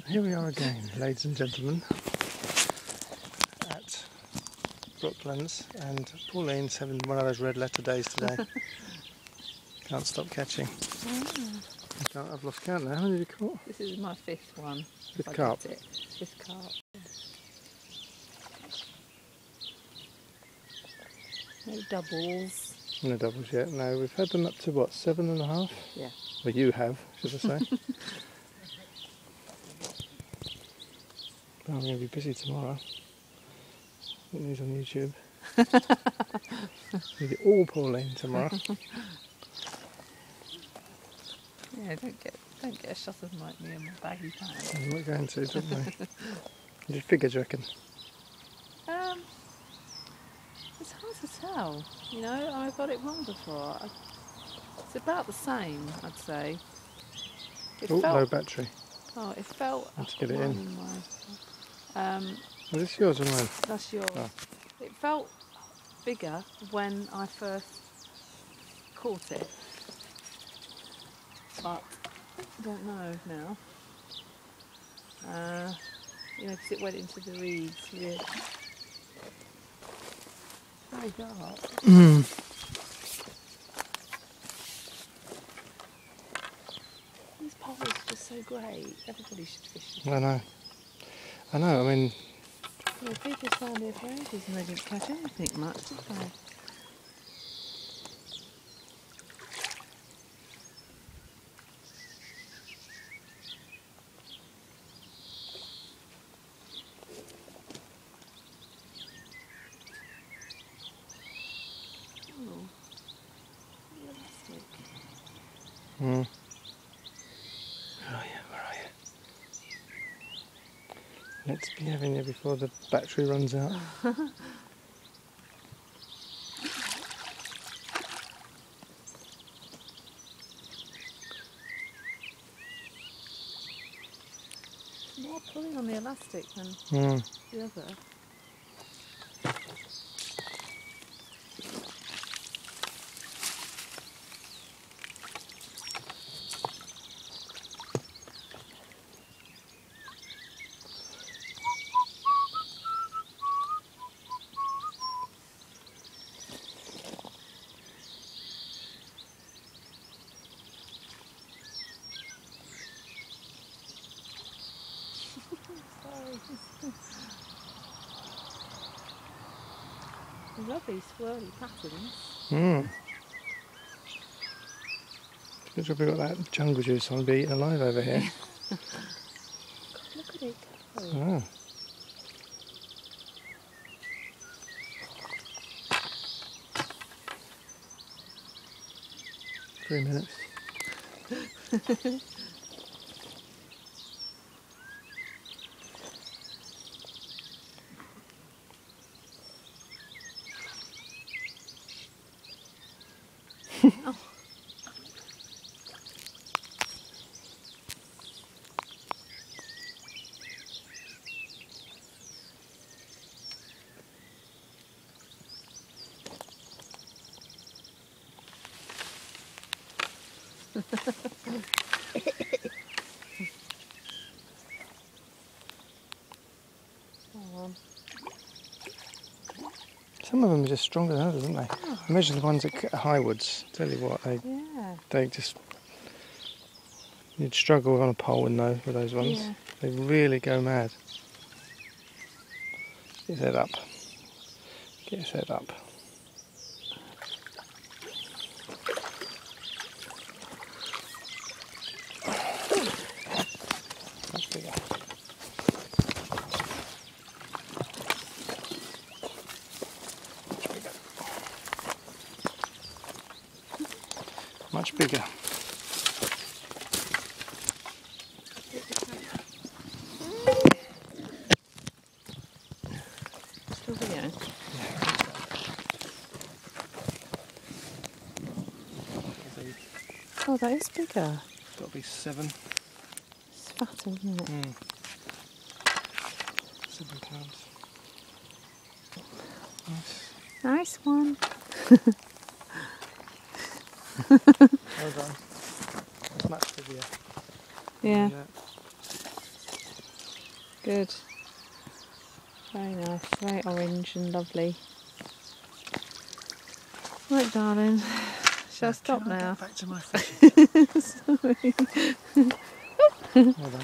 Here we are again, ladies and gentlemen, at Brooklands, and Pauline's having one of those red letter days today. Can't stop catching. I've lost count now. How many have you caught? This is my fifth one. With carp? With carp. No doubles. No doubles yet. No, we've had them up to what, 7.5? Yeah. Well, you have, should I say. I'm going to be busy tomorrow. Put these on YouTube. We'll get all Pauline tomorrow. Yeah, don't get a shot of me in my baggy pants. I'm not going to, don't we? You figure, do you reckon? It's hard to tell. You know, I got it wrong before. It's about the same, I'd say. Oh, low battery. Oh, it felt. Let's get it in. Is this yours or mine? That's yours. Oh. It felt bigger when I first caught it, but I don't know now. You know, because it went into the reeds. Yeah. Very dark. These poles are just so great. Everybody should fish them. I know, I mean... Well, people found here for ages and they didn't catch anything much, did they? Oh, elastic. Where are you? Let's be having you before the battery runs out. More pulling on the elastic than the other. Lovely swirly patterns. Good job we got that jungle juice on, be eaten alive over here. God, look at it go. Oh. Three minutes. Oh. Some of them are just stronger than others, aren't they? Oh. Imagine the ones at Highwoods. Tell you what, they just... You'd struggle on a pole with those ones. Yeah. They really go mad. Get his head up. Get his head up. Much bigger. Much bigger. Still video? Oh, that is bigger. It's got to be 7. It's fatter, isn't it? 7 pounds. Nice. Nice one. Well done. It's much bigger. Yeah. Good. Very nice, very orange and lovely. Right, darling. Shall I stop now? Back to my fishing. Sorry. Well done.